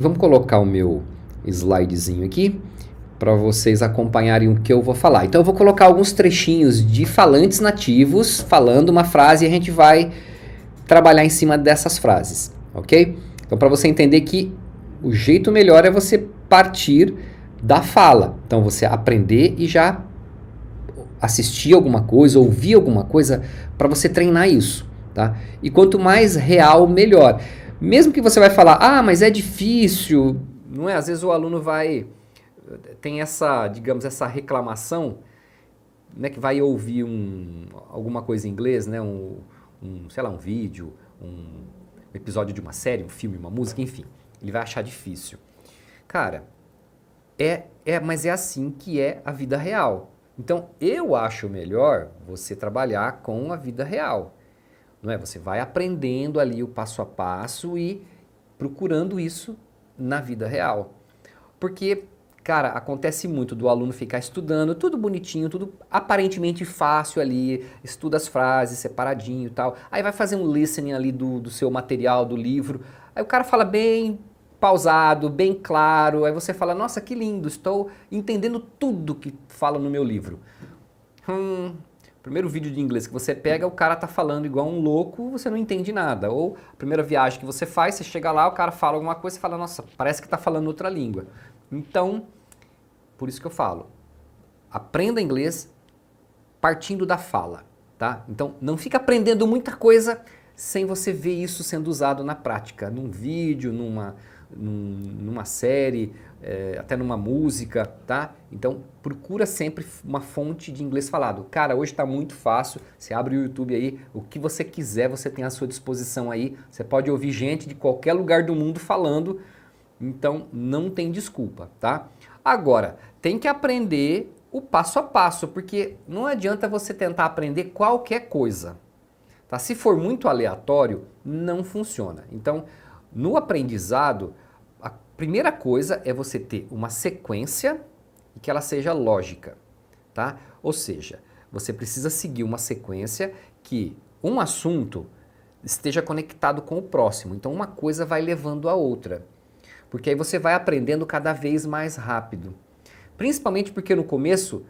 Vamos colocar o meu slidezinho aqui para vocês acompanharem o que eu vou falar. Então eu vou colocar alguns trechinhos de falantes nativos falando uma frase e a gente vai trabalhar em cima dessas frases, ok? Então para você entender que o jeito melhor é você partir da fala. Então você aprender e já assistir alguma coisa, ouvir alguma coisa para você treinar isso, tá? E quanto mais real, melhor. Mesmo que você vai falar, mas é difícil, não é? Às vezes o aluno tem essa, digamos, essa reclamação, né, que vai ouvir alguma coisa em inglês, né, sei lá, um vídeo, um episódio de uma série, um filme, uma música, enfim. Ele vai achar difícil. Cara, mas é assim que é a vida real. Então, eu acho melhor você trabalhar com a vida real. Não é? Você vai aprendendo ali o passo a passo e procurando isso na vida real. Porque, cara, acontece muito do aluno ficar estudando, tudo bonitinho, tudo aparentemente fácil ali, estuda as frases separadinho e tal. Aí vai fazer um listening ali do seu material, do livro. Aí o cara fala bem pausado, bem claro. Aí você fala, nossa, que lindo, estou entendendo tudo que fala no meu livro. Primeiro vídeo de inglês que você pega, o cara tá falando igual um louco, você não entende nada. Ou a primeira viagem que você faz, você chega lá, o cara fala alguma coisa, você fala, nossa, parece que tá falando outra língua. Então, por isso que eu falo, aprenda inglês partindo da fala, tá? Então, não fica aprendendo muita coisa sem você ver isso sendo usado na prática, num vídeo, numa série, até numa música, tá? Então, procura sempre uma fonte de inglês falado. Cara, hoje está muito fácil, você abre o YouTube aí, o que você quiser você tem à sua disposição aí, você pode ouvir gente de qualquer lugar do mundo falando, então não tem desculpa, tá? Agora, tem que aprender o passo a passo, porque não adianta você tentar aprender qualquer coisa, tá? Se for muito aleatório, não funciona. Então, no aprendizado, a primeira coisa é você ter uma sequência e que ela seja lógica, tá? Ou seja, você precisa seguir uma sequência que um assunto esteja conectado com o próximo. Então, uma coisa vai levando a outra. Porque aí você vai aprendendo cada vez mais rápido. Principalmente porque no começo,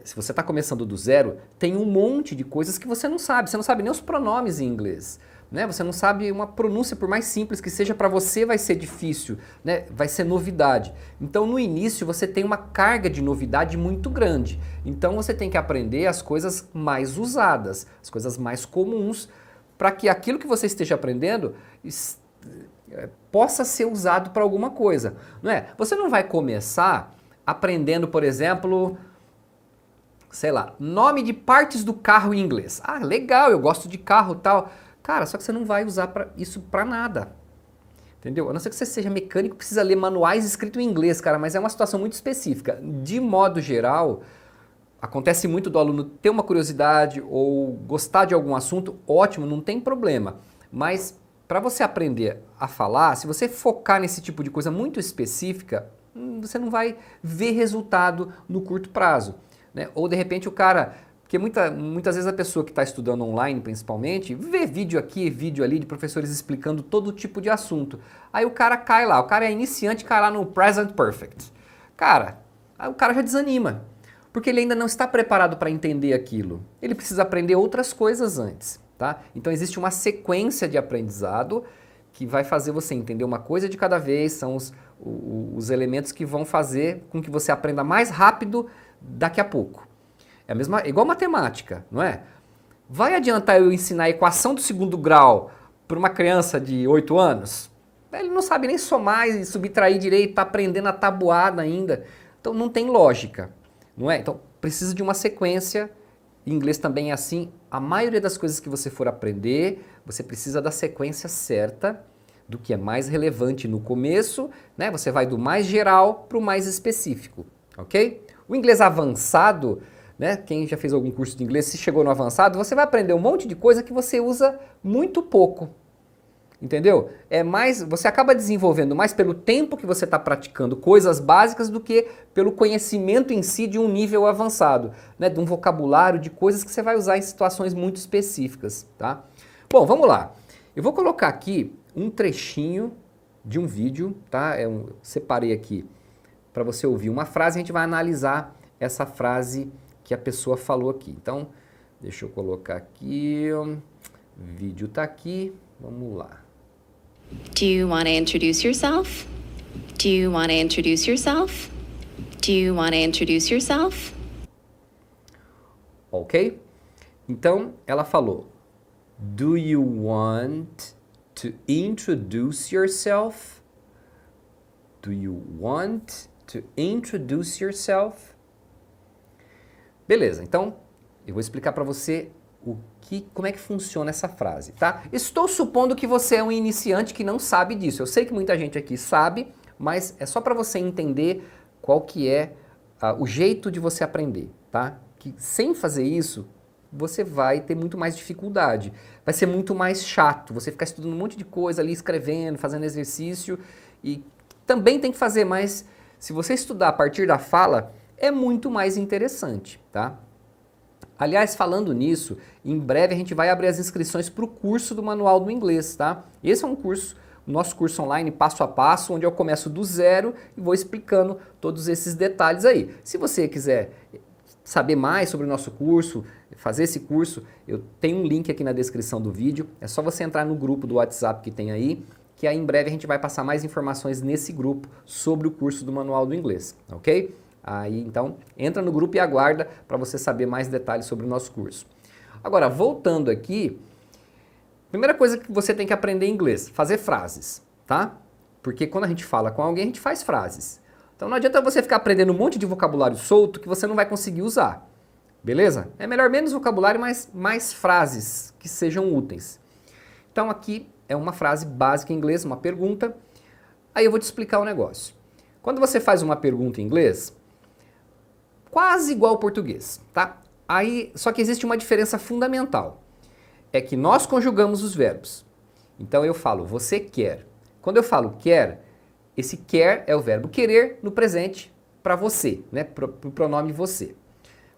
se você está começando do zero, tem um monte de coisas que você não sabe. Você não sabe nem os pronomes em inglês. Né? Você não sabe uma pronúncia, por mais simples que seja, para você vai ser difícil, né? Vai ser novidade. Então no início você tem uma carga de novidade muito grande. Então você tem que aprender as coisas mais usadas, as coisas mais comuns, para que aquilo que você esteja aprendendo possa ser usado para alguma coisa. Não é? Você não vai começar aprendendo, por exemplo, sei lá, nome de partes do carro em inglês. Ah, legal, eu gosto de carro e tal. Cara, só que você não vai usar isso pra nada. Entendeu? A não ser que você seja mecânico, precisa ler manuais escritos em inglês, cara, mas é uma situação muito específica. De modo geral, acontece muito do aluno ter uma curiosidade ou gostar de algum assunto, ótimo, não tem problema. Mas para você aprender a falar, se você focar nesse tipo de coisa muito específica, você não vai ver resultado no curto prazo. Né? Ou de repente o cara... Porque muitas vezes a pessoa que está estudando online, principalmente, vê vídeo aqui, vídeo ali de professores explicando todo tipo de assunto. Aí o cara cai lá, o cara é iniciante, cai lá no Present Perfect. Cara, aí o cara já desanima, porque ele ainda não está preparado para entender aquilo. Ele precisa aprender outras coisas antes, tá? Então existe uma sequência de aprendizado que vai fazer você entender uma coisa de cada vez, são os elementos que vão fazer com que você aprenda mais rápido daqui a pouco. Igual matemática, não é? Vai adiantar eu ensinar a equação do segundo grau para uma criança de 8 anos? Ele não sabe nem somar e subtrair direito, está aprendendo a tabuada ainda. Então não tem lógica, não é? Então precisa de uma sequência. Em inglês também é assim. A maioria das coisas que você for aprender, você precisa da sequência certa, do que é mais relevante no começo, né? Você vai do mais geral para o mais específico, ok? O inglês avançado... Né? Quem já fez algum curso de inglês, se chegou no avançado, você vai aprender um monte de coisa que você usa muito pouco. Entendeu? Você acaba desenvolvendo mais pelo tempo que você está praticando coisas básicas do que pelo conhecimento em si de um nível avançado, né? De um vocabulário, de coisas que você vai usar em situações muito específicas. Tá? Bom, vamos lá. Eu vou colocar aqui um trechinho de um vídeo, tá? Separei aqui para você ouvir uma frase e a gente vai analisar essa frase que a pessoa falou aqui. Então, deixa eu colocar aqui, o vídeo tá aqui, vamos lá. Do you want to introduce yourself? Do you want to introduce yourself? Do you want to introduce yourself? Ok? Então, ela falou, do you want to introduce yourself? Do you want to introduce yourself? Beleza, então eu vou explicar para você como é que funciona essa frase, tá? Estou supondo que você é um iniciante que não sabe disso. Eu sei que muita gente aqui sabe, mas é só para você entender qual que é o jeito de você aprender, tá? Que sem fazer isso, você vai ter muito mais dificuldade. Vai ser muito mais chato você ficar estudando um monte de coisa ali, escrevendo, fazendo exercício, e também tem que fazer, mas se você estudar a partir da fala, é muito mais interessante, tá? Aliás, falando nisso, em breve a gente vai abrir as inscrições para o curso do Manual do Inglês, tá? Esse é um curso, o nosso curso online passo a passo, onde eu começo do zero e vou explicando todos esses detalhes aí. Se você quiser saber mais sobre o nosso curso, fazer esse curso, eu tenho um link aqui na descrição do vídeo, é só você entrar no grupo do WhatsApp que tem aí, que aí em breve a gente vai passar mais informações nesse grupo sobre o curso do Manual do Inglês, ok? Aí, então, entra no grupo e aguarda para você saber mais detalhes sobre o nosso curso. Agora, voltando aqui, primeira coisa que você tem que aprender em inglês, fazer frases, tá? Porque quando a gente fala com alguém, a gente faz frases. Então não adianta você ficar aprendendo um monte de vocabulário solto que você não vai conseguir usar, beleza? É melhor menos vocabulário, mas mais frases que sejam úteis. Então aqui é uma frase básica em inglês, uma pergunta. Aí eu vou te explicar o negócio. Quando você faz uma pergunta em inglês, quase igual ao português, tá? Aí, só que existe uma diferença fundamental. É que nós conjugamos os verbos. Então eu falo, você quer. Quando eu falo quer, esse quer é o verbo querer no presente para você, né? Pro pronome você.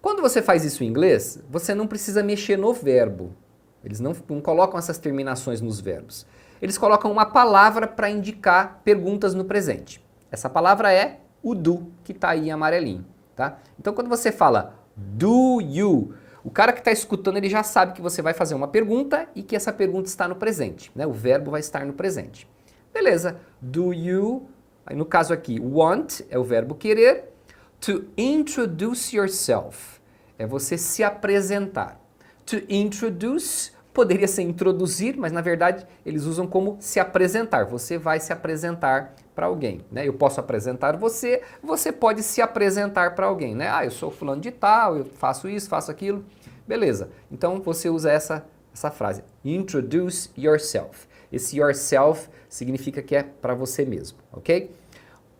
Quando você faz isso em inglês, você não precisa mexer no verbo. Eles não colocam essas terminações nos verbos. Eles colocam uma palavra para indicar perguntas no presente. Essa palavra é o do, que está aí em amarelinho. Tá? Então quando você fala do you, o cara que está escutando ele já sabe que você vai fazer uma pergunta e que essa pergunta está no presente, né? O verbo vai estar no presente. Beleza, do you, aí no caso aqui, want é o verbo querer, to introduce yourself é você se apresentar. To introduce poderia ser introduzir, mas na verdade eles usam como se apresentar. Você vai se apresentar para alguém, né? Eu posso apresentar você, você pode se apresentar para alguém, né? Ah, eu sou fulano de tal, eu faço isso, faço aquilo. Beleza. Então você usa essa frase. Introduce yourself. Esse yourself significa que é para você mesmo, ok?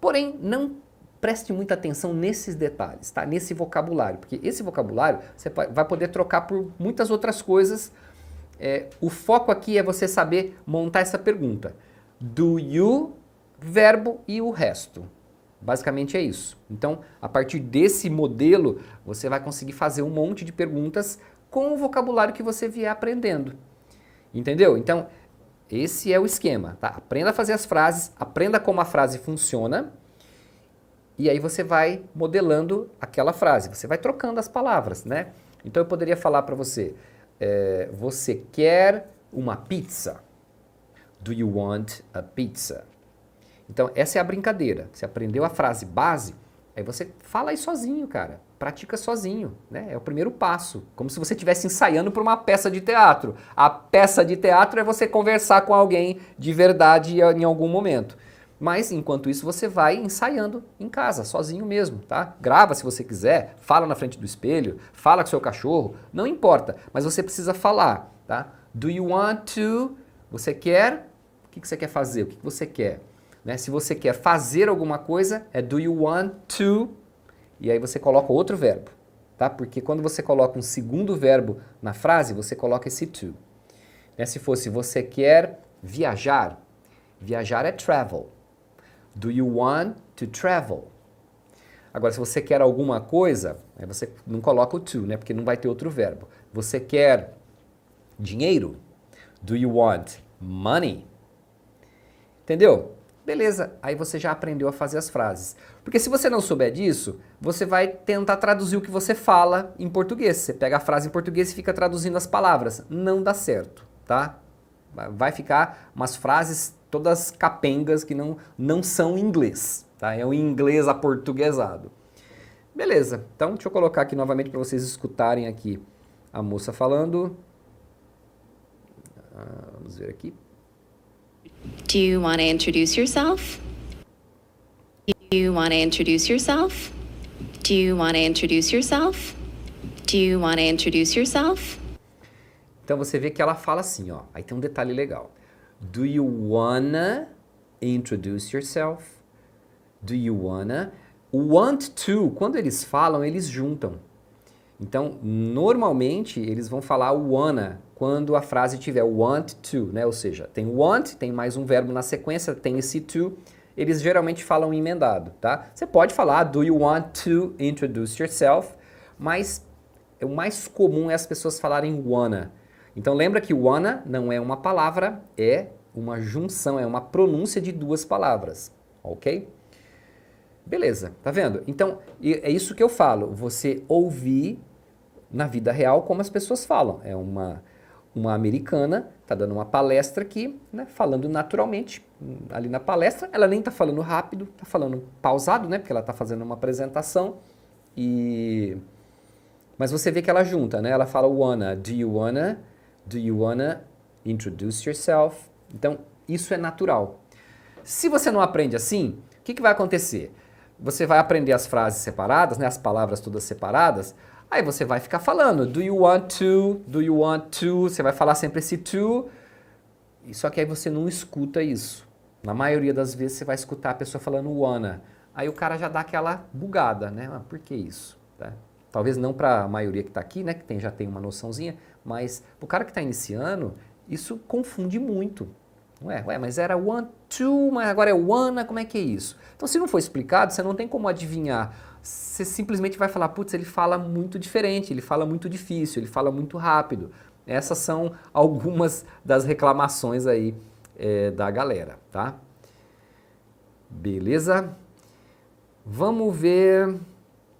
Porém, não preste muita atenção nesses detalhes, tá? Nesse vocabulário, porque esse vocabulário você vai poder trocar por muitas outras coisas. O foco aqui é você saber montar essa pergunta. Do you, verbo e o resto. Basicamente é isso. Então, a partir desse modelo, você vai conseguir fazer um monte de perguntas com o vocabulário que você vier aprendendo. Entendeu? Então, esse é o esquema, tá? Aprenda a fazer as frases, aprenda como a frase funciona, e aí você vai modelando aquela frase, você vai trocando as palavras, né? Então eu poderia falar para você, você quer uma pizza? Do you want a pizza? Então essa é a brincadeira, você aprendeu a frase base, aí você fala aí sozinho, cara, pratica sozinho, né? É o primeiro passo, como se você estivesse ensaiando para uma peça de teatro. A peça de teatro é você conversar com alguém de verdade em algum momento. Mas, enquanto isso, você vai ensaiando em casa, sozinho mesmo, tá? Grava se você quiser, fala na frente do espelho, fala com seu cachorro, não importa, mas você precisa falar, tá? Do you want to? Você quer? O que você quer fazer? O que você quer? Né? Se você quer fazer alguma coisa, é do you want to? E aí você coloca outro verbo, tá? Porque quando você coloca um segundo verbo na frase, você coloca esse to. Né? Se fosse você quer viajar, viajar é travel. Do you want to travel? Agora, se você quer alguma coisa, aí você não coloca o to, né? Porque não vai ter outro verbo. Você quer dinheiro? Do you want money? Entendeu? beleza, aí você já aprendeu a fazer as frases. Porque se você não souber disso, você vai tentar traduzir o que você fala em português. Você pega a frase em português e fica traduzindo as palavras. Não dá certo, tá? Vai ficar umas frases todas capengas que não são inglês, tá? É um inglês aportuguesado. Beleza, então deixa eu colocar aqui novamente para vocês escutarem aqui a moça falando. Vamos ver aqui. Do you want to introduce yourself? Do you want to introduce yourself? Do you want to introduce yourself? Do you want to introduce yourself? Então você vê que ela fala assim, ó. Aí tem um detalhe legal. Do you wanna introduce yourself? Do you wanna? O want to, quando eles falam, eles juntam. Então, normalmente, eles vão falar o wanna quando a frase tiver want to, né? Ou seja, tem want, tem mais um verbo na sequência, tem esse to, eles geralmente falam emendado, tá? Você pode falar, do you want to introduce yourself? Mas o mais comum é as pessoas falarem wanna. Então, lembra que wanna não é uma palavra, é uma junção, é uma pronúncia de duas palavras, ok? Beleza, tá vendo? Então, é isso que eu falo, você ouvir na vida real como as pessoas falam. É uma americana, tá dando uma palestra aqui, né, falando naturalmente ali na palestra. Ela nem tá falando rápido, tá falando pausado, né, porque ela tá fazendo uma apresentação. Mas você vê que ela junta, né? Ela fala wanna, do you wanna introduce yourself? Então, isso é natural. Se você não aprende assim, o que vai acontecer? Você vai aprender as frases separadas, né, as palavras todas separadas, aí você vai ficar falando, do you want to, você vai falar sempre esse to, só que aí você não escuta isso. Na maioria das vezes você vai escutar a pessoa falando wanna, aí o cara já dá aquela bugada, né, por que isso? Tá? Talvez não para a maioria que está aqui, né, que já tem uma noçãozinha, mas para o cara que está iniciando, isso confunde muito. Ué, mas era want to, mas agora é wanna, como é que é isso? Então, se não for explicado, você não tem como adivinhar. Você simplesmente vai falar, putz, ele fala muito diferente, ele fala muito difícil, ele fala muito rápido. Essas são algumas das reclamações aí da galera, tá? Beleza? Vamos ver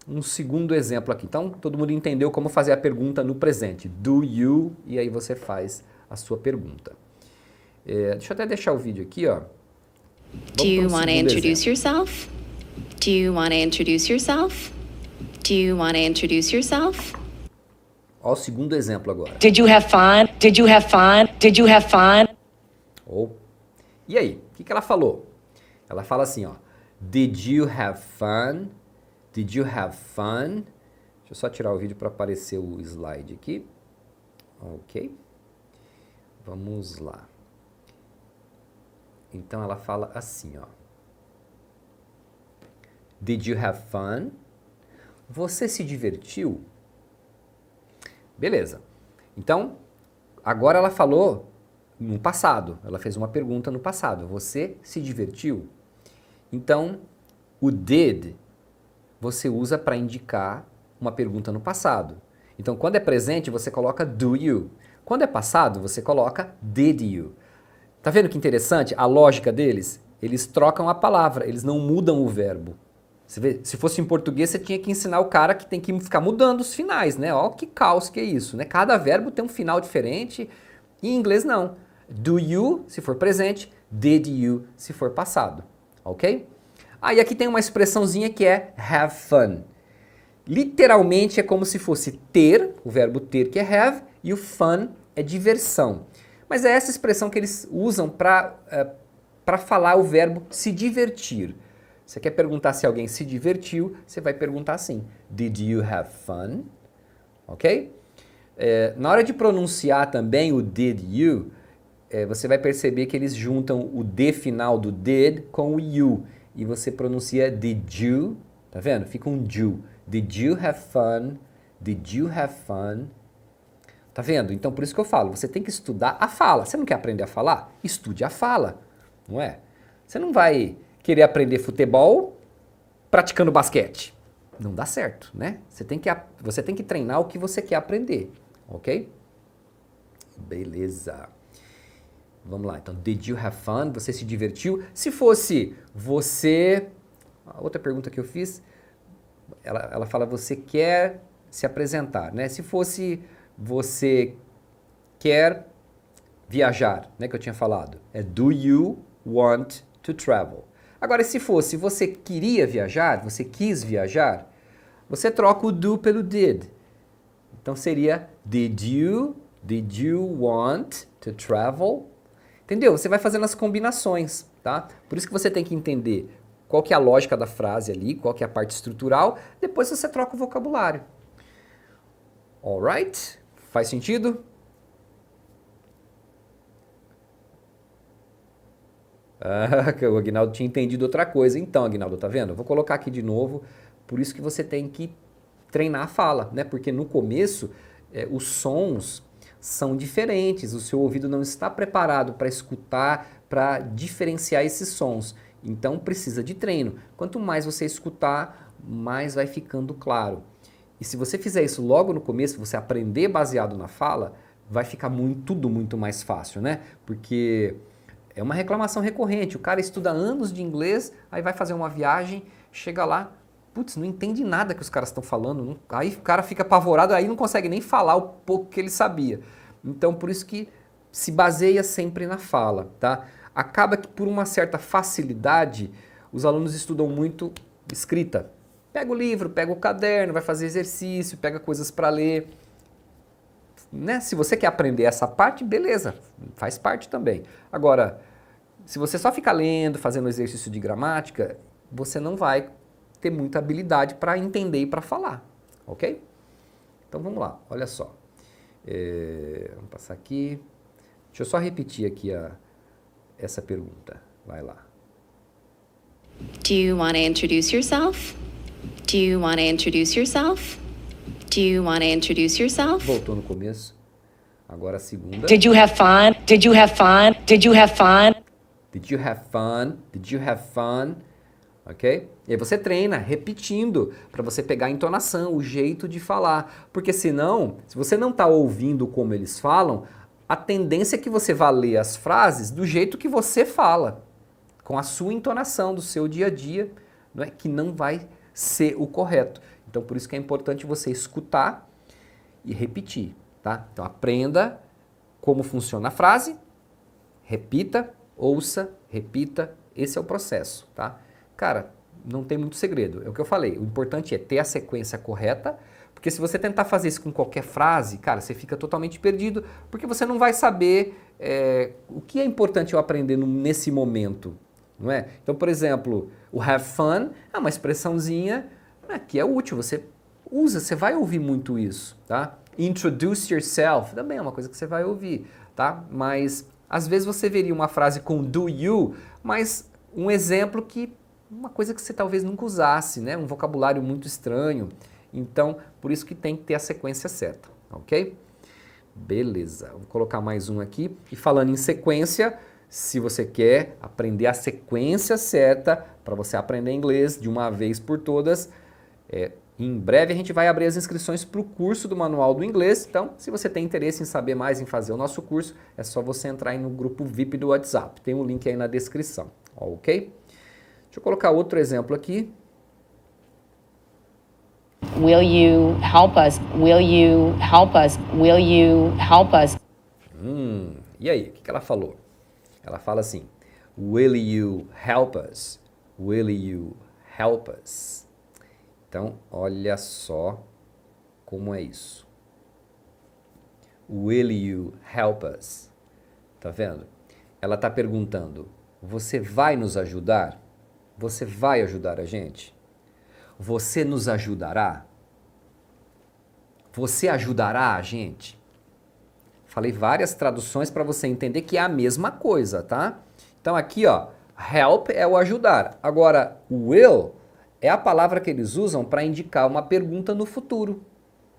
um segundo exemplo aqui. Então, todo mundo entendeu como fazer a pergunta no presente. Do you, e aí você faz a sua pergunta. Deixa eu até deixar o vídeo aqui, ó. Do you want to introduce yourself? Do you want to introduce yourself? Do you want to introduce yourself? Ó, o segundo exemplo agora. Did you have fun? Did you have fun? Did you have fun? E aí, o que ela falou? Ela fala assim, ó. Did you have fun? Did you have fun? Deixa eu só tirar o vídeo para aparecer o slide aqui. Ok. Vamos lá. Então ela fala assim, ó. Did you have fun? Você se divertiu? Beleza. Então, agora ela falou no passado. Ela fez uma pergunta no passado. Você se divertiu? Então, o did você usa para indicar uma pergunta no passado. Então, quando é presente, você coloca do you. Quando é passado, você coloca did you. Tá vendo que interessante a lógica deles? Eles trocam a palavra, eles não mudam o verbo. Você vê, se fosse em português, você tinha que ensinar o cara que tem que ficar mudando os finais, né? Ó, que caos que é isso, né? Cada verbo tem um final diferente. E em inglês, não. Do you, se for presente, did you, se for passado. Ok? E aqui tem uma expressãozinha que é have fun. Literalmente é como se fosse ter, o verbo ter que é have, e o fun é diversão. Mas é essa expressão que eles usam para falar o verbo se divertir. Você quer perguntar se alguém se divertiu, você vai perguntar assim, did you have fun? Ok? Na hora de pronunciar também o did you, você vai perceber que eles juntam o D final do did com o you. E você pronuncia did you, tá vendo? Fica um you. Did you have fun? Did you have fun? Tá vendo? Então, por isso que eu falo, você tem que estudar a fala. Você não quer aprender a falar? Estude a fala, não é? Você não vai querer aprender futebol praticando basquete. Não dá certo, né? Você tem que treinar o que você quer aprender, ok? Beleza. Vamos lá, então, did you have fun? Você se divertiu? Se fosse você... A outra pergunta que eu fiz, ela fala, você quer se apresentar, né? Se fosse você quer viajar, né? Que eu tinha falado. É do you want to travel? Agora, se fosse você queria viajar, você quis viajar, você troca o do pelo did. Então seria did you want to travel? Entendeu? Você vai fazendo as combinações, tá? Por isso que você tem que entender qual que é a lógica da frase ali, qual que é a parte estrutural, depois você troca o vocabulário. Alright? Faz sentido? Ah, o Aguinaldo tinha entendido outra coisa. Então, Aguinaldo, tá vendo? Eu vou colocar aqui de novo, por isso que você tem que treinar a fala, né? Porque no começo, os sons são diferentes, o seu ouvido não está preparado para escutar, para diferenciar esses sons. Então, precisa de treino. Quanto mais você escutar, mais vai ficando claro. E se você fizer isso logo no começo, você aprender baseado na fala, vai ficar tudo muito mais fácil, né? Porque é uma reclamação recorrente. O cara estuda anos de inglês, aí vai fazer uma viagem, chega lá, putz, não entende nada que os caras estão falando. Aí o cara fica apavorado, aí não consegue nem falar o pouco que ele sabia. Então, por isso que se baseia sempre na fala, tá? Acaba que por uma certa facilidade, os alunos estudam muito escrita. Pega o livro, pega o caderno, vai fazer exercício, pega coisas para ler. Né? Se você quer aprender essa parte, beleza, faz parte também. Agora, se você só ficar lendo, fazendo exercício de gramática, você não vai ter muita habilidade para entender e para falar, ok? Então vamos lá, olha só. Vamos passar aqui. Deixa eu só repetir aqui essa pergunta. Vai lá. Do you want to introduce yourself? Do you want to introduce yourself? Do you want to introduce yourself? Voltou no começo. Agora a segunda. Did you have fun? Did you have fun? Did you have fun? Did you have fun? Did you have fun? Ok? E aí você treina repetindo para você pegar a entonação, o jeito de falar. Porque senão, se você não está ouvindo como eles falam, a tendência é que você vá ler as frases do jeito que você fala, com a sua entonação do seu dia a dia, não é? Que não vai ser o correto. Então, por isso que é importante você escutar e repetir, tá? Então, aprenda como funciona a frase, repita, ouça, repita, esse é o processo, tá? Cara, não tem muito segredo, é o que eu falei, o importante é ter a sequência correta, porque se você tentar fazer isso com qualquer frase, cara, você fica totalmente perdido, porque você não vai saber o que é importante eu aprender nesse momento, não é? Então, por exemplo, o have fun é uma expressãozinha que é útil, você usa, você vai ouvir muito isso, tá? Introduce yourself também é uma coisa que você vai ouvir, tá? Mas às vezes você veria uma frase com do you, mas um exemplo que uma coisa que você talvez nunca usasse, né? Um vocabulário muito estranho. Então, por isso que tem que ter a sequência certa, ok? Beleza, vou colocar mais um aqui. E falando em sequência, se você quer aprender a sequência certa para você aprender inglês de uma vez por todas, em breve a gente vai abrir as inscrições para o curso do Manual do Inglês. Então, se você tem interesse em saber mais, em fazer o nosso curso, é só você entrar aí no grupo VIP do WhatsApp. Tem um link aí na descrição, ok? Deixa eu colocar outro exemplo aqui. Will you help us? Will you help us? Will you help us? E aí, o que ela falou? Ela fala assim, will you help us? Will you help us? Então, olha só como é isso. Will you help us? Tá vendo? Ela está perguntando, você vai nos ajudar? Você vai ajudar a gente? Você nos ajudará? Você ajudará a gente? Falei várias traduções para você entender que é a mesma coisa, tá? Então aqui, ó, help é o ajudar. Agora, will é a palavra que eles usam para indicar uma pergunta no futuro.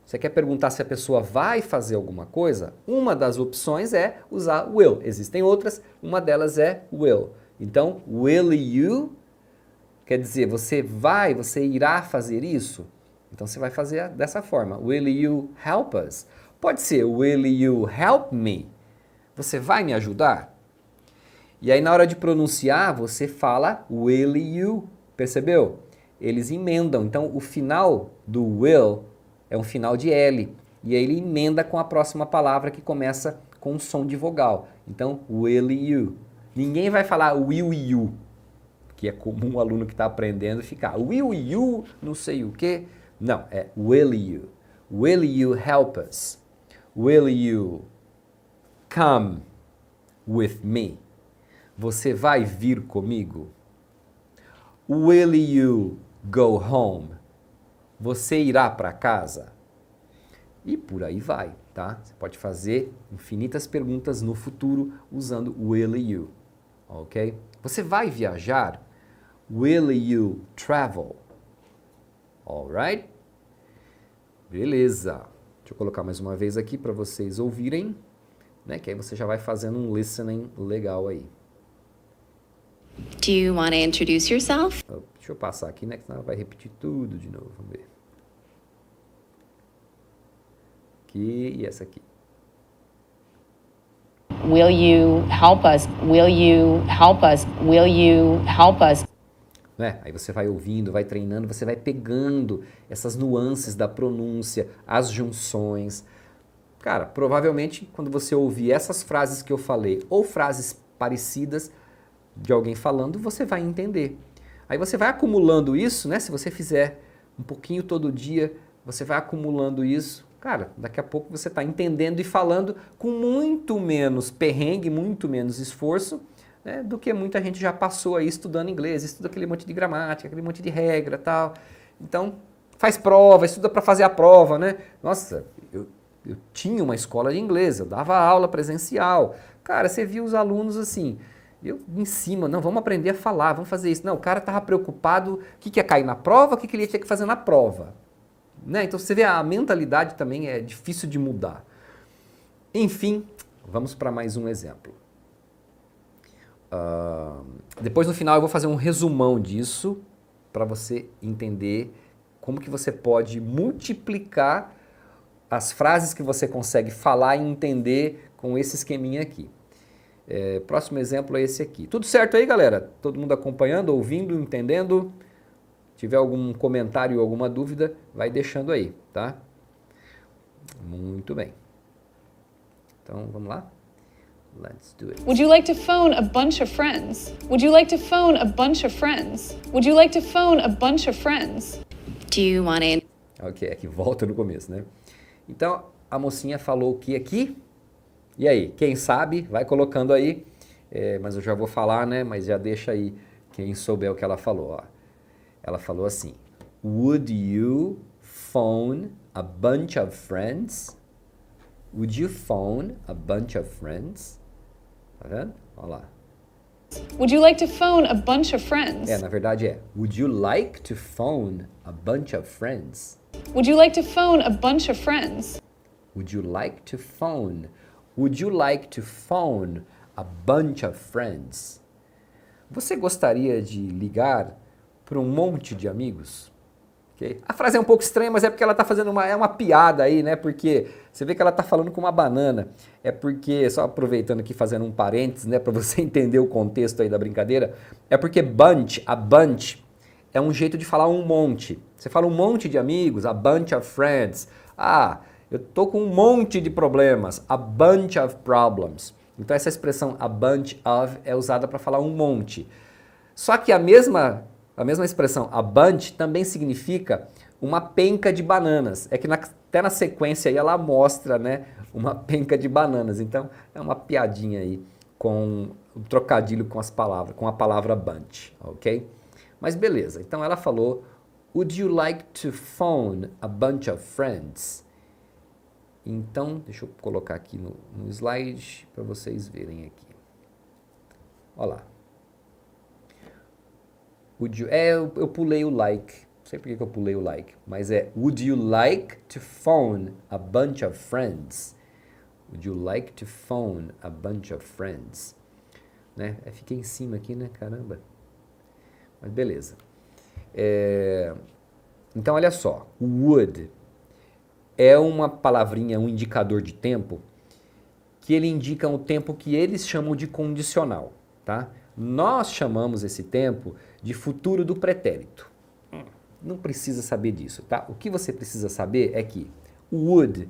Você quer perguntar se a pessoa vai fazer alguma coisa? Uma das opções é usar will. Existem outras, uma delas é will. Então, will you quer dizer, você irá fazer isso? Então você vai fazer dessa forma. Will you help us? Pode ser, will you help me? Você vai me ajudar? E aí na hora de pronunciar, você fala will you, percebeu? Eles emendam, então o final do will é um final de L, e aí ele emenda com a próxima palavra que começa com um som de vogal. Então, will you. Ninguém vai falar will you, que é comum o aluno que está aprendendo ficar will you, não sei o quê. Não, é will you. Will you help us? Will you come with me? Você vai vir comigo? Will you go home? Você irá para casa? E por aí vai, tá? Você pode fazer infinitas perguntas no futuro usando will you, ok? Você vai viajar? Will you travel? Alright? Beleza. Deixa eu colocar mais uma vez aqui para vocês ouvirem, né? Que aí você já vai fazendo um listening legal aí. Do you want to introduce yourself? Deixa eu passar aqui, né? Que senão vai repetir tudo de novo. Vamos ver. Aqui e essa aqui. Will you help us? Will you help us? Will you help us? Né? Aí você vai ouvindo, vai treinando, você vai pegando essas nuances da pronúncia, as junções. Cara, provavelmente quando você ouvir essas frases que eu falei, ou frases parecidas de alguém falando, você vai entender. Aí você vai acumulando isso, né? Se você fizer um pouquinho todo dia, você vai acumulando isso. Cara, daqui a pouco você está entendendo e falando com muito menos perrengue, muito menos esforço, né, do que muita gente já passou aí estudando inglês, estuda aquele monte de gramática, aquele monte de regra e tal. Então, faz prova, estuda para fazer a prova, né? Nossa, eu tinha uma escola de inglês, eu dava aula presencial. Cara, você via os alunos assim, eu em cima, não, vamos aprender a falar, vamos fazer isso. Não, o cara estava preocupado, o que ia cair na prova, o que ele ia ter que fazer na prova. Né? Então você vê, a mentalidade também é difícil de mudar. Enfim, vamos para mais um exemplo. Depois no final eu vou fazer um resumão disso para você entender como que você pode multiplicar as frases que você consegue falar e entender com esse esqueminha aqui. Próximo exemplo é esse aqui. Tudo certo aí, galera? Todo mundo acompanhando, ouvindo, entendendo? Tiver algum comentário ou alguma dúvida, vai deixando aí, tá? Muito bem. Então, vamos lá? Let's do it. Would you like to phone a bunch of friends? Would you like to phone a bunch of friends? Would you like to phone a bunch of friends? Do you want to Ok, aqui volta no começo, né? Então, a mocinha falou o que aqui? E aí, quem sabe, vai colocando aí. Mas eu já vou falar, né? Mas já deixa aí quem souber o que ela falou, ó. Ela falou assim, would you phone a bunch of friends? Would you phone a bunch of friends? Tá vendo? Olha lá. Would you like to phone a bunch of friends? Na verdade would you like to phone a bunch of friends? Would you like to phone a bunch of friends? Would you like to phone? Would you like to phone a bunch of friends? Você gostaria de ligar para um monte de amigos? Okay? A frase é um pouco estranha, mas é porque ela está fazendo uma piada aí, né? Porque você vê que ela está falando com uma banana. É porque, só aproveitando aqui, fazendo um parênteses, né? Para você entender o contexto aí da brincadeira. É porque bunch, a bunch, é um jeito de falar um monte. Você fala um monte de amigos, a bunch of friends. Ah, eu tô com um monte de problemas, a bunch of problems. Então essa expressão a bunch of é usada para falar um monte. Só que a mesma expressão, a bunch, também significa uma penca de bananas. É que até na sequência aí ela mostra, né, uma penca de bananas. Então é uma piadinha aí com um trocadilho com as palavras, com a palavra bunch, ok? Mas beleza, então ela falou, would you like to phone a bunch of friends? Então, deixa eu colocar aqui no slide para vocês verem aqui. Olha lá. Eu pulei o like. Não sei por que eu pulei o like. Mas would you like to phone a bunch of friends? Would you like to phone a bunch of friends? Né? Fiquei em cima aqui, né? Caramba. Mas beleza. Então, olha só. Would é uma palavrinha, um indicador de tempo, que ele indica o tempo que eles chamam de condicional. tá? Nós chamamos esse tempo de futuro do pretérito. Não precisa saber disso, tá? O que você precisa saber é que o would,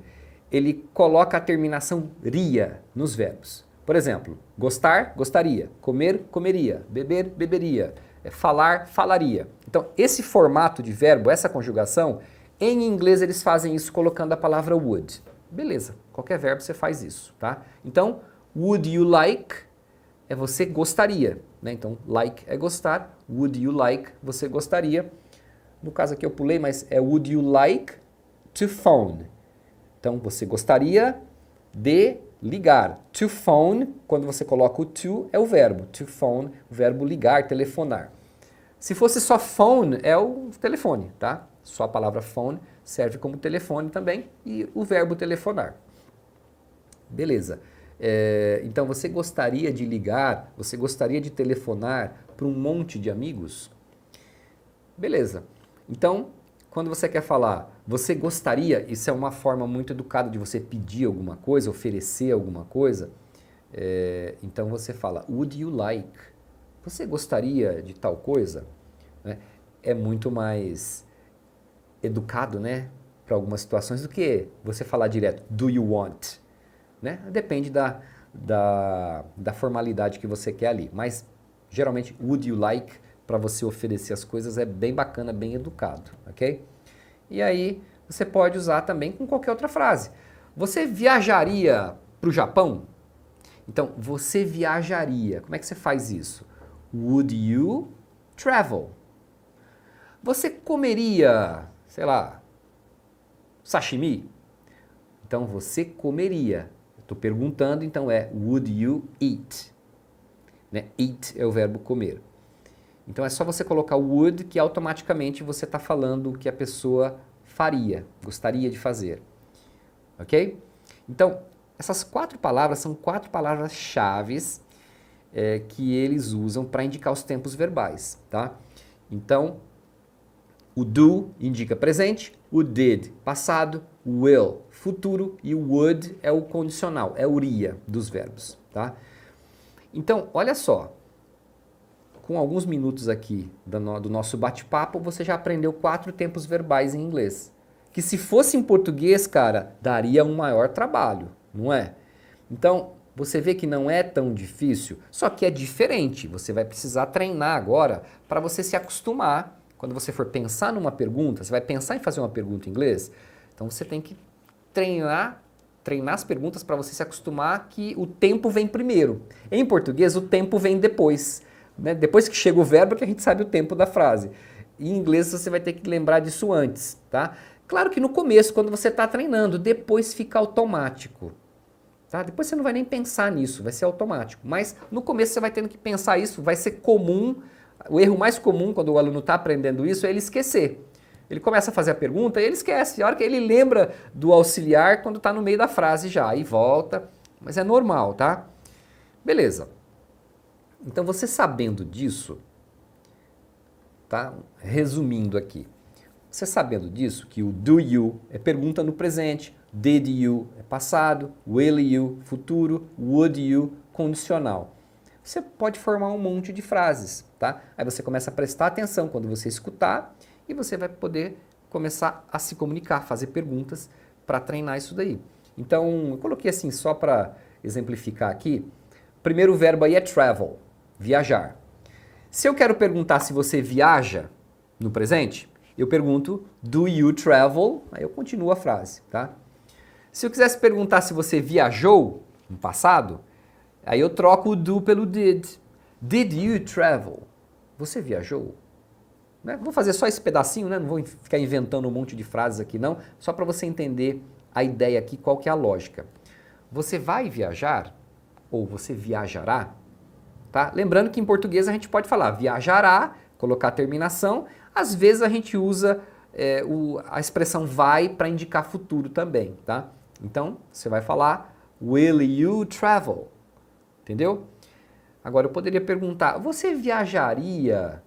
ele coloca a terminação ria nos verbos. Por exemplo, gostar, gostaria, comer, comeria, beber, beberia, falar, falaria. Então, esse formato de verbo, essa conjugação, em inglês eles fazem isso colocando a palavra would. Beleza, qualquer verbo você faz isso, tá? Então, would you like é você gostaria, né? Então, like é gostar, would you like, você gostaria. No caso aqui eu pulei, mas é would you like to phone. Então, você gostaria de ligar. To phone, quando você coloca o to, é o verbo. To phone, o verbo ligar, telefonar. Se fosse só phone, é o telefone, tá? Só a palavra phone serve como telefone também e o verbo telefonar. Beleza. Então, você gostaria de ligar, você gostaria de telefonar para um monte de amigos? Beleza. Então, quando você quer falar, você gostaria, isso é uma forma muito educada de você pedir alguma coisa, oferecer alguma coisa. Então você fala, would you like? Você gostaria de tal coisa? Né? É muito mais educado, né, para algumas situações do que você falar direto, do you want? Né? Depende da formalidade que você quer ali. Mas, geralmente, would you like, para você oferecer as coisas, é bem bacana, bem educado, ok? E aí, você pode usar também com qualquer outra frase. Você viajaria para o Japão? Então, você viajaria. Como é que você faz isso? Would you travel? Você comeria, sei lá, sashimi? Então, você comeria. Estou perguntando, então é would you eat? Né? Eat é o verbo comer. Então é só você colocar o would que automaticamente você está falando o que a pessoa faria, gostaria de fazer. Ok? Então, essas 4 palavras são 4 palavras-chave que eles usam para indicar os tempos verbais. Tá? Então, o do indica presente, o did, passado, o will, futuro e o would é o condicional, é o iria dos verbos. Tá? Então, olha só. Com alguns minutos aqui do nosso bate-papo, você já aprendeu 4 tempos verbais em inglês. Que se fosse em português, cara, daria um maior trabalho, não é? Então, você vê que não é tão difícil, só que é diferente. Você vai precisar treinar agora para você se acostumar. Quando você for pensar numa pergunta, você vai pensar em fazer uma pergunta em inglês, então você tem que treinar as perguntas para você se acostumar que o tempo vem primeiro. Em português, o tempo vem depois. Né? Depois que chega o verbo que a gente sabe o tempo da frase. Em inglês você vai ter que lembrar disso antes, tá? Claro que no começo, quando você está treinando, depois fica automático. Tá? Depois você não vai nem pensar nisso, vai ser automático. Mas no começo você vai tendo que pensar isso, vai ser comum. O erro mais comum quando o aluno está aprendendo isso é ele esquecer. Ele começa a fazer a pergunta e ele esquece. A hora que ele lembra do auxiliar quando está no meio da frase já, aí volta. Mas é normal, tá? Beleza. Então, você sabendo disso, tá? Resumindo aqui, você sabendo disso, que o do you é pergunta no presente, did you é passado, will you, futuro, would you, condicional. Você pode formar um monte de frases, tá? Aí você começa a prestar atenção quando você escutar e você vai poder começar a se comunicar, fazer perguntas para treinar isso daí. Então, eu coloquei assim só para exemplificar aqui. O primeiro verbo aí é travel. Viajar. Se eu quero perguntar se você viaja no presente, eu pergunto, do you travel? Aí eu continuo a frase, tá? Se eu quisesse perguntar se você viajou no passado, aí eu troco o do pelo did. Did you travel? Você viajou? Né? Vou fazer só esse pedacinho, né? Não vou ficar inventando um monte de frases aqui não, só para você entender a ideia aqui, qual que é a lógica. Você vai viajar? Ou você viajará? Tá? Lembrando que em português a gente pode falar viajará, colocar a terminação. Às vezes a gente usa a expressão vai para indicar futuro também. Tá? Então, você vai falar will you travel? Entendeu? Agora, eu poderia perguntar, você viajaria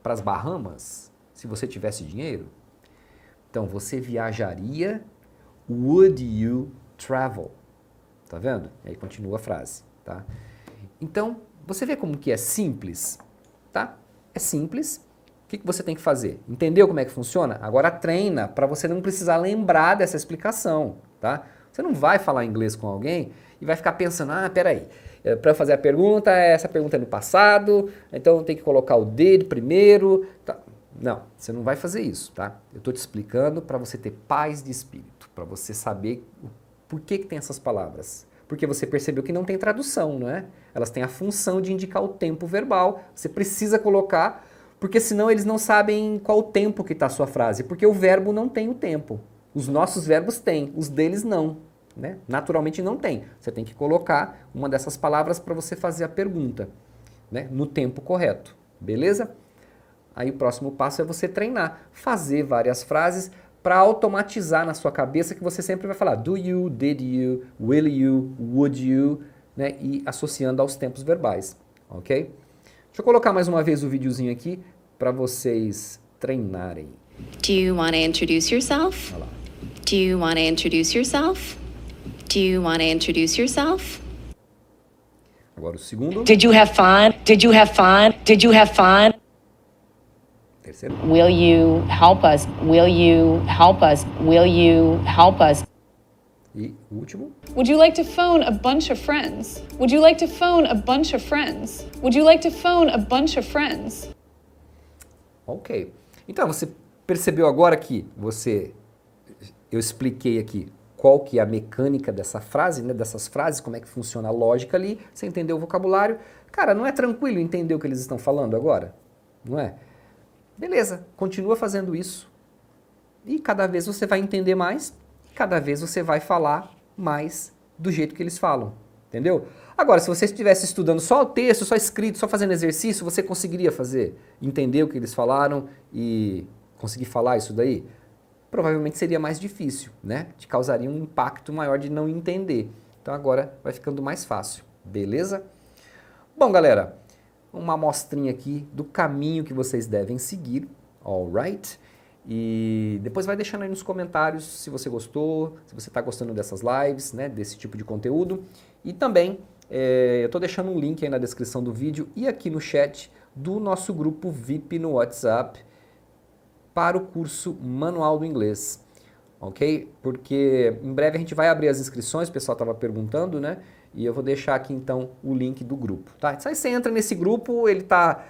para as Bahamas se você tivesse dinheiro? Então, você viajaria, would you travel? Tá vendo? E aí continua a frase. Tá? Então, você vê como que é simples, tá? É simples. O que você tem que fazer? Entendeu como é que funciona? Agora treina para você não precisar lembrar dessa explicação, tá? Você não vai falar inglês com alguém e vai ficar pensando, peraí, para fazer a pergunta, essa pergunta é no passado, então tem que colocar o did primeiro. Tá. Não, você não vai fazer isso, tá? Eu estou te explicando para você ter paz de espírito, para você saber por que tem essas palavras. Porque você percebeu que não tem tradução, não é? Elas têm a função de indicar o tempo verbal, você precisa colocar, porque senão eles não sabem qual o tempo que está a sua frase, porque o verbo não tem o tempo. Os nossos verbos têm, os deles não. Né? Naturalmente não tem. Você tem que colocar uma dessas palavras para você fazer a pergunta, né? No tempo correto. Beleza? Aí o próximo passo é você treinar, fazer várias frases para automatizar na sua cabeça que você sempre vai falar do you, did you, will you, would you, né? E associando aos tempos verbais, ok? Deixa eu colocar mais uma vez o videozinho aqui para vocês treinarem. Do you want to introduce yourself? Olha lá. Do you want to introduce yourself? Do you want to introduce yourself? Agora o segundo. Did you have fun? Did you have fun? Did you have fun? Terceiro. Will you help us? Will you help us? Will you help us? E o último. Would you like to phone a bunch of friends? Would you like to phone a bunch of friends? Would you like to phone a bunch of friends? Ok. Então, você percebeu agora que eu expliquei aqui qual que é a mecânica dessa frase, né, dessas frases, como é que funciona a lógica ali, você entendeu o vocabulário. Cara, não é tranquilo entender o que eles estão falando agora? Não é? Beleza, continua fazendo isso. E cada vez você vai entender mais, cada vez você vai falar mais do jeito que eles falam. Entendeu? Agora, se você estivesse estudando só o texto, só escrito, só fazendo exercício, você conseguiria entender o que eles falaram e conseguir falar isso daí? Provavelmente seria mais difícil, né? Te causaria um impacto maior de não entender. Então agora vai ficando mais fácil, beleza? Bom, galera, uma amostrinha aqui do caminho que vocês devem seguir, alright? E depois vai deixando aí nos comentários se você gostou, se você está gostando dessas lives, né, desse tipo de conteúdo. E também eu estou deixando um link aí na descrição do vídeo e aqui no chat do nosso grupo VIP no WhatsApp para o curso Manual do Inglês, ok? Porque em breve a gente vai abrir as inscrições, o pessoal estava perguntando, né? E eu vou deixar aqui então o link do grupo, tá? Aí você entra nesse grupo, ele está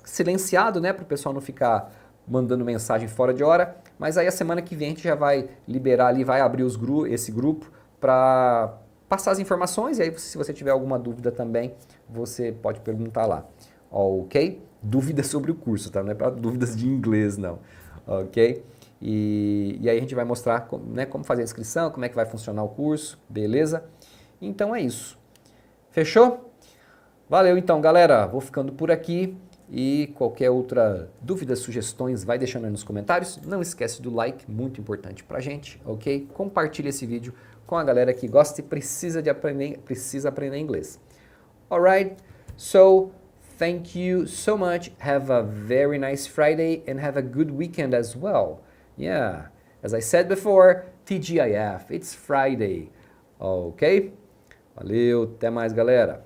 silenciado, né? Para o pessoal não ficar mandando mensagem fora de hora, mas aí a semana que vem a gente já vai liberar ali, vai abrir esse grupo para passar as informações e aí se você tiver alguma dúvida também, você pode perguntar lá, ok? Dúvidas sobre o curso, tá? Não é para dúvidas de inglês, não. Ok? E aí a gente vai mostrar como fazer a inscrição, como é que vai funcionar o curso, beleza? Então é isso. Fechou? Valeu então, galera. Vou ficando por aqui e qualquer outra dúvida, sugestões, vai deixando aí nos comentários. Não esquece do like, muito importante pra gente, ok? Compartilha esse vídeo com a galera que gosta e precisa aprender inglês. Alright? So, thank you so much. Have a very nice Friday and have a good weekend as well. Yeah, as I said before, TGIF, it's Friday. Ok? Valeu, até mais, galera.